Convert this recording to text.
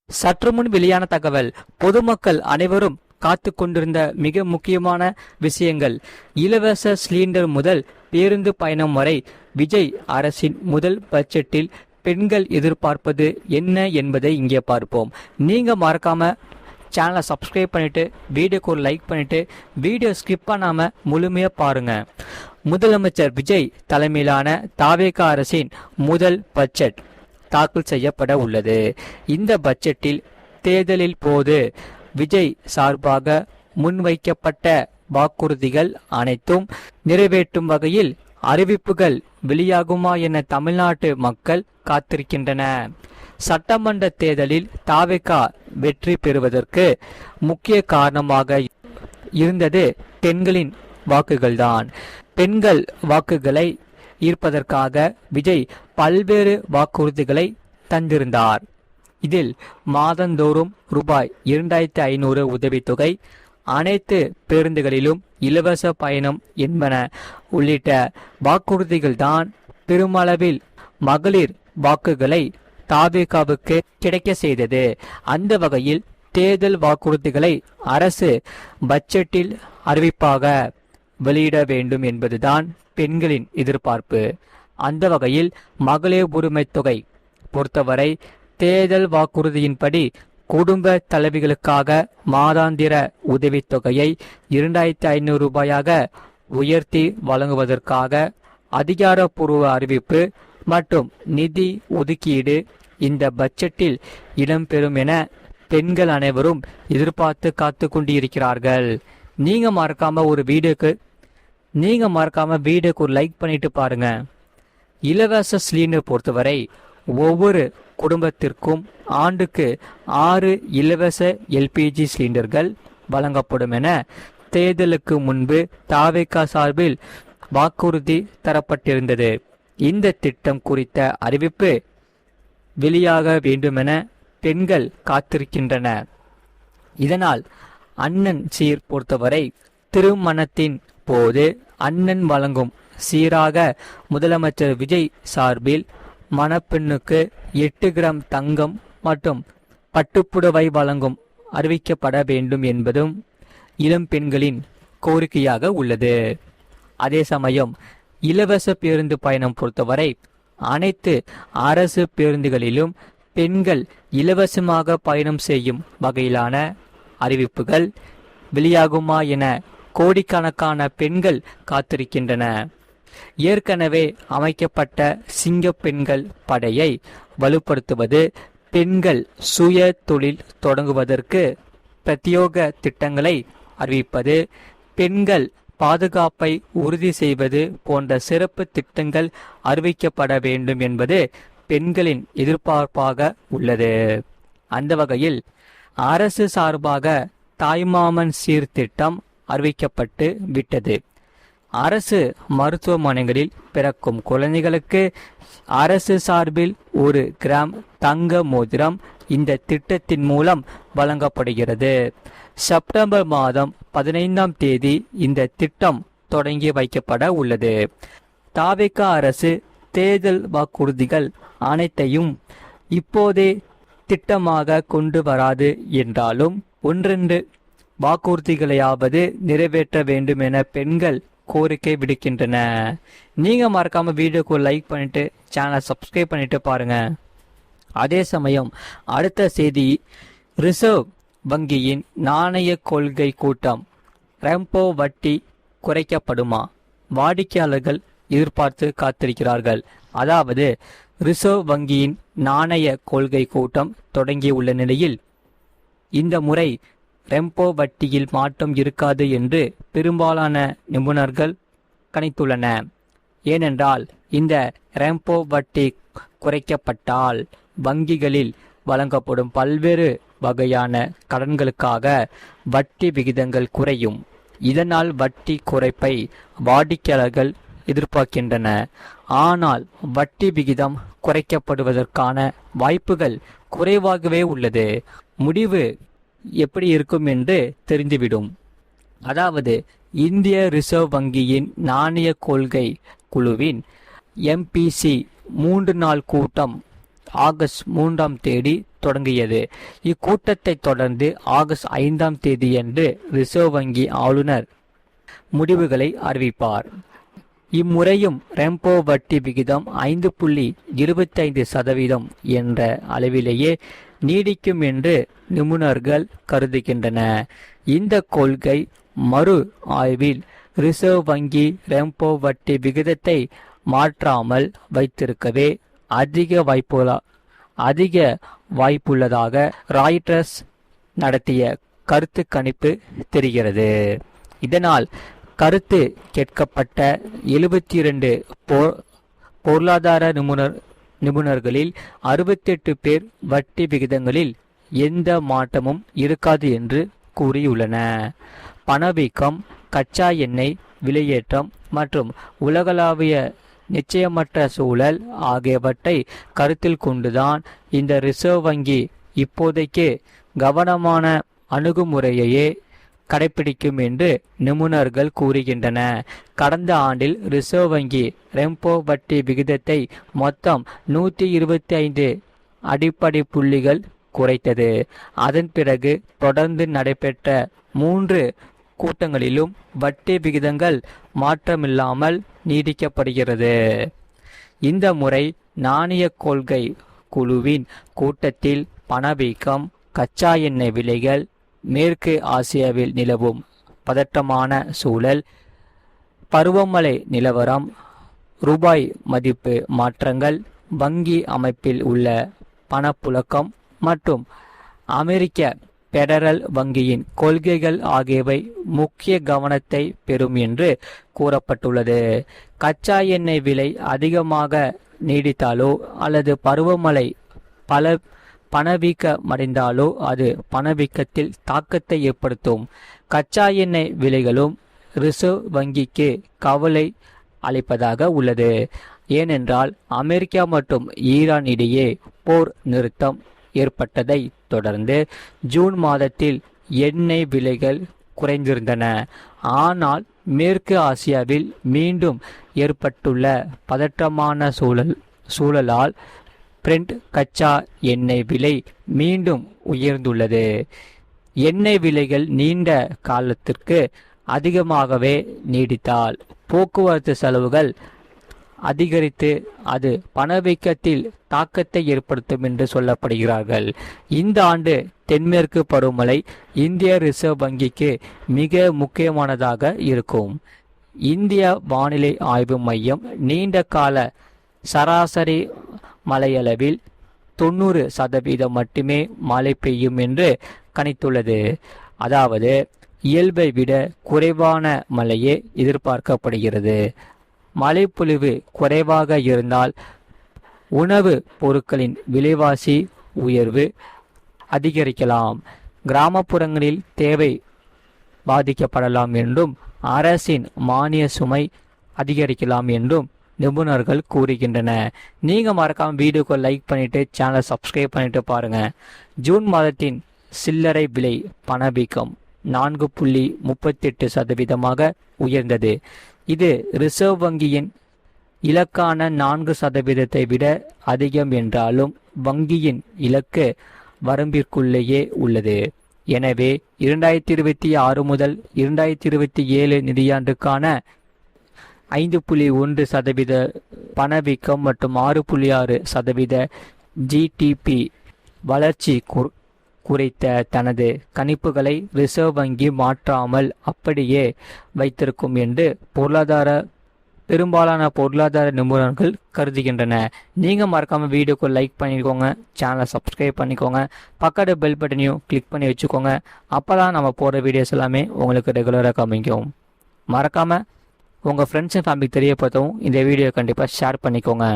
சற்று முன் வெளியான தகவல். பொதுமக்கள் அனைவரும் காத்து கொண்டிருந்த மிக முக்கியமான விஷயங்கள். இலவச சிலிண்டர் முதல் பேருந்து பயணம் வரை விஜய் அரசின் முதல் பட்ஜெட்டில் பெண்கள் எதிர்பார்ப்பது என்ன என்பதை இங்கே பார்ப்போம். நீங்க மறக்காம சேனலை சப்ஸ்கிரைப் பண்ணிட்டு வீடியோக்கு ஒரு லைக் பண்ணிட்டு வீடியோ ஸ்கிப் பண்ணாம முழுமையா பாருங்க. முதலமைச்சர் விஜய் தலைமையிலான தாவேக அரசின் முதல் பட்ஜெட் தாக்கல் செய்யப்பட உள்ளது. இந்த பட்ஜெட்டில் தேர்தலில் போது விஜய் சார்பாக முன்வைக்கப்பட்ட வாக்குறுதிகள் அனைத்தும் நிறைவேற்றும் வகையில் அறிவிப்புகள் வெளியாகுமா என தமிழ்நாட்டு மக்கள் காத்திருக்கின்றன. சட்டமன்ற தேர்தலில் தாவேகா வெற்றி பெறுவதற்கு முக்கிய காரணமாக இருந்தது பெண்களின் வாக்குகள்தான். பெண்கள் வாக்குகளை ஈர்ப்பதற்காக விஜய் பல்வேறு வாக்குறுதிகளை தந்திருந்தார். இதில் மாதந்தோறும் ரூபாய் 2500 உதவித்தொகை, அனைத்து பேருந்துகளிலும் இலவச பயணம் என்பன உள்ளிட்ட வாக்குறுதிகள்தான் பெருமளவில் மகளிர் வாக்குகளை தாவேகாவுக்கு கிடைக்க செய்தது. அந்த வகையில் தேர்தல் வாக்குறுதிகளை அரசு பட்ஜெட்டில் அறிவிப்பாக வெளியிட வேண்டும் என்பதுதான் பெண்களின் எதிர்பார்ப்பு. அந்த வகையில் மகளிர் உரிமை தொகை பொறுத்தவரை தேர்தல் வாக்குறுதியின்படி குடும்ப தலைவிகளுக்காக மாதாந்திர உதவித்தொகையை 2500 ரூபாயாக உயர்த்தி வழங்குவதற்காக அதிகாரப்பூர்வ அறிவிப்பு மற்றும் நிதி ஒதுக்கீடு இந்த பட்ஜெட்டில் இடம்பெறும் என பெண்கள் அனைவரும் எதிர்பார்த்து காத்து கொண்டிருக்கிறார்கள். நீங்க மறக்காம வீடியோக்கு ஒரு லைக் பண்ணிட்டு பாருங்க. இலவச சிலிண்டர் பொறுத்தவரை ஒவ்வொரு குடும்பத்திற்கும் ஆண்டுக்கு 6 இலவச எல்பிஜி சிலிண்டர்கள் வழங்கப்படும் என தேர்தலுக்கு முன்பு தாவேகா சார்பில் வாக்குறுதி தரப்பட்டிருந்தது. இந்த திட்டம் குறித்த அறிவிப்பு வெளியாக வேண்டுமென பெண்கள் காத்திருக்கின்றனர். இதனால் அண்ணன் சீர் பொறுத்தவரை திருமணத்தின் போது அண்ணன் வழங்கும் சீராக முதலமைச்சர் விஜய் சார்பில் மணப்பெண்ணுக்கு 8 கிராம் தங்கம் மற்றும் பட்டுப்புடவை வழங்கும் அறிவிக்கப்பட வேண்டும் என்பதும் இளம் பெண்களின் கோரிக்கையாக உள்ளது. அதே சமயம் இலவச பேருந்து பயணம் பொறுத்தவரை அனைத்து அரசு பேருந்துகளிலும் பெண்கள் இலவசமாக பயணம் செய்யும் வகையிலான அறிவிப்புகள் வெளியாகுமா என கோடிக்கணக்கான பெண்கள் காத்திருக்கின்றன. ஏற்கனவே அமைக்கப்பட்ட சிங்க பெண்கள் படையை வலுப்படுத்துவது, பெண்கள் சுய தொழில் தொடங்குவதற்கு பிரத்யேக திட்டங்களை அறிவிப்பது, பெண்கள் பாதுகாப்பை உறுதி செய்வது போன்ற சிறப்பு திட்டங்கள் அறிவிக்கப்பட வேண்டும் என்பது பெண்களின் எதிர்பார்ப்பாக உள்ளது. அந்த வகையில் அரசு சார்பாக தாய்மாமன் சீர்திட்டம் அறிவிக்கப்பட்டு விட்டது. அரசு மருத்துவமனைகளில் பிறக்கும் குழந்தைகளுக்கு அரசு சார்பில் 1 கிராம் தங்க மோதிரம் இந்த திட்டத்தின் மூலம் வழங்கப்படுகிறது. செப்டம்பர் மாதம் 15ஆம் தேதி இந்த திட்டம் தொடங்கி வைக்கப்பட உள்ளது. தாவேகா அரசு தேர்தல் வாக்குறுதிகள் அனைத்தையும் இப்போதே திட்டமாக கொண்டு வராது என்றாலும் 1-2 வாக்குறுதிகளையாவது நிறைவேற்ற வேண்டும் என பெண்கள் கோரிக்கை விடுக்கின்றன. நீங்க மறக்காம வீடியோக்கு லைக் பண்ணிட்டு சேனலை சப்ஸ்கிரைப் பண்ணிட்டு பாருங்க. அதே சமயம் அடுத்த செய்தி, ரிசர்வ் வங்கியின் நாணய கொள்கை கூட்டம், ரெப்போ வட்டி குறைக்கப்படுமா? வாடிக்கையாளர்கள் எதிர்பார்த்து காத்திருக்கிறார்கள். அதாவது ரிசர்வ் வங்கியின் நாணய கொள்கை கூட்டம் தொடங்கியுள்ள நிலையில் இந்த முறை ரெப்போ வட்டியில் மாற்றம் இருக்காது என்று பெரும்பாலான நிபுணர்கள் கணித்துள்ளன. ஏனென்றால் இந்த ரெப்போ வட்டி குறைக்கப்பட்டால் வங்கிகளில் வழங்கப்படும் பல்வேறு வகையான கடன்களுக்காக வட்டி விகிதங்கள் குறையும். இதனால் வட்டி குறைப்பை வாடிக்கையாளர்கள் எதிர்பார்க்கின்றன. ஆனால் வட்டி விகிதம் குறைக்கப்படுவதற்கான வாய்ப்புகள் குறைவாகவே உள்ளது. முடிவு எப்படி இருக்கும் என்று தெரிந்துவிடும். அதாவது இந்திய ரிசர்வ் வங்கியின் நாணய கொள்கை குழுவின் MPC 3 நாள் கூட்டம் ஆகஸ்ட் 3ஆம் தேதி தொடங்கியது. இக்கூட்டத்தை தொடர்ந்து ஆகஸ்ட் 5ஆம் தேதியன்று ரிசர்வ் வங்கி ஆளுநர் முடிவுகளை அறிவிப்பார். இம்முறையும் ரெம்போ வட்டி விகிதம் 5.25% என்ற அளவிலேயே நீடிக்கும் என்று நிபுணர்கள் கருதுகின்றன. இந்த கொள்கை மறு ஆய்வில் ரிசர்வ் வங்கி ரெம்போ வட்டி விகிதத்தை மாற்றாமல் வைத்திருக்கவே அதிக வாய்ப்புள்ளதாக ராய்ட்டர்ஸ் நடத்திய கருத்து கணிப்பு தெரிகிறது. இதனால் கருத்து கேட்கப்பட்ட 72 பொருளாதார நிபுணர்களில் 68 பேர் வட்டி விகிதங்களில் எந்த மாற்றமும் இருக்காது என்று கூறியுள்ளன. பணவீக்கம், கச்சா எண்ணெய் விலையேற்றம் மற்றும் உலகளாவிய நிச்சயமற்ற சூழல் ஆகியவற்றை கருத்தில் கொண்டுதான் இந்த ரிசர்வ் வங்கி இப்போதைக்கு கவனமான அணுகுமுறையையே கடைபிடிக்கும் என்று நிபுணர்கள் கூறுகின்றன. கடந்த ஆண்டில் ரிசர்வ் வங்கி ரெம்போ வட்டி விகிதத்தை மொத்தம் 125 அடிப்படை புள்ளிகள் குறைத்தது. அதன் பிறகு தொடர்ந்து நடைபெற்ற 3 கூட்டங்களிலும் வட்டி விகிதங்கள் மாற்றமில்லாமல் நீடிக்கப்படுகிறது. இந்த முறை நாணய கொள்கை குழுவின் கூட்டத்தில் பணவீக்கம், கச்சா எண்ணெய் விலைகள், மேற்கு ஆசியாவில் நிலவும் பதற்றமான சூழல், பருவமழை நிலவரம், ரூபாய் மதிப்பு மாற்றங்கள், வங்கி அமைப்பில் உள்ள பணப்புழக்கம் மற்றும் அமெரிக்க பெடரல் வங்கியின் கொள்கைகள் ஆகியவை முக்கிய கவனத்தை பெறும் என்று கூறப்பட்டுள்ளது. கச்சா எண்ணெய் விலை அதிகமாக நீடித்தாலோ அல்லது பருவமழை பணவீக்கமடைந்தாலோ அது பணவீக்கத்தில் தாக்கத்தை ஏற்படுத்தும். கச்சா எண்ணெய் விலைகளும் ரிசர்வ் வங்கிக்கு கவலை அளிப்பதாக உள்ளது. ஏனென்றால் அமெரிக்கா மற்றும் ஈரான் இடையே போர் நிறுத்தம் ஏற்பட்டதை தொடர்ந்து ஜூன் மாதத்தில் எண்ணெய் விலைகள் குறைந்திருந்தன. ஆனால் மேற்கு ஆசியாவில் மீண்டும் ஏற்பட்டுள்ள பதற்றமான சூழலால் பிரெண்ட் கச்சா எண்ணெய் விலை மீண்டும் உயர்ந்துள்ளது. எண்ணெய் விலைகள் நீண்ட காலத்திற்கு அதிகமாகவே நீடித்தால் போக்குவரத்து செலவுகள் அதிகரித்து அது பணவீக்கத்தில் தாக்கத்தை ஏற்படுத்தும் என்று சொல்லப்படுகிறார்கள். இந்த ஆண்டு தென்மேற்கு பருவமழை இந்திய ரிசர்வ் வங்கிக்கு மிக முக்கியமானதாக இருக்கும். இந்திய வானிலை ஆய்வு மையம் நீண்ட கால சராசரி மழையளவில் 90% மட்டுமே மழை பெய்யும் என்று கணித்துள்ளது. அதாவது இயல்பை விட குறைவான மழையே எதிர்பார்க்கப்படுகிறது. மழைப்பொழிவு குறைவாக இருந்தால் உணவு பொருட்களின் விலைவாசி உயர்வு அதிகரிக்கலாம், கிராமப்புறங்களில் தேவை பாதிக்கப்படலாம் என்றும் அரசின் மானிய சுமை அதிகரிக்கலாம் என்றும் நிபுணர்கள் கூறுகின்றன. நீங்க மறக்காம வீடியோக்கு லைக் பண்ணிட்டு சேனலை சப்ஸ்கிரைப் பண்ணிட்டு பாருங்க. ஜூன் மாதத்தின் சில்லறை விலை பணவீக்கம் 4.38% உயர்ந்தது. இது ரிசர்வ் வங்கியின் இலக்கான 4% விட அதிகம் என்றாலும் வங்கியின் இலக்கு வரம்பிற்குள்ளேயே உள்ளது. எனவே 2026 முதல் 2027 நிதியாண்டுக்கான 5.1% பணவீக்கம் மற்றும் 6.6% ஜிடிபி வளர்ச்சி குறித்த தனது கணிப்புகளை ரிசர்வ் வங்கி மாற்றாமல் அப்படியே வைத்திருக்கும் என்று பெரும்பாலான பொருளாதார நிபுணர்கள் கருதுகின்றன. நீங்கள் மறக்காமல் வீடியோக்கு லைக் பண்ணிக்கோங்க, சேனலை சப்ஸ்கிரைப் பண்ணிக்கோங்க, பக்கத்து பெல் பட்டனையும் கிளிக் பண்ணி வச்சுக்கோங்க. அப்போ தான் நம்ம போடுற வீடியோஸ் எல்லாமே உங்களுக்கு ரெகுலராக காமிக்கும். மறக்காமல் உங்கள் ஃப்ரெண்ட்ஸ் அண்ட் ஃபேமிலிக்கு தெரியப்படுத்தவும் இந்த வீடியோ கண்டிப்பாக ஷேர் பண்ணிக்கோங்க.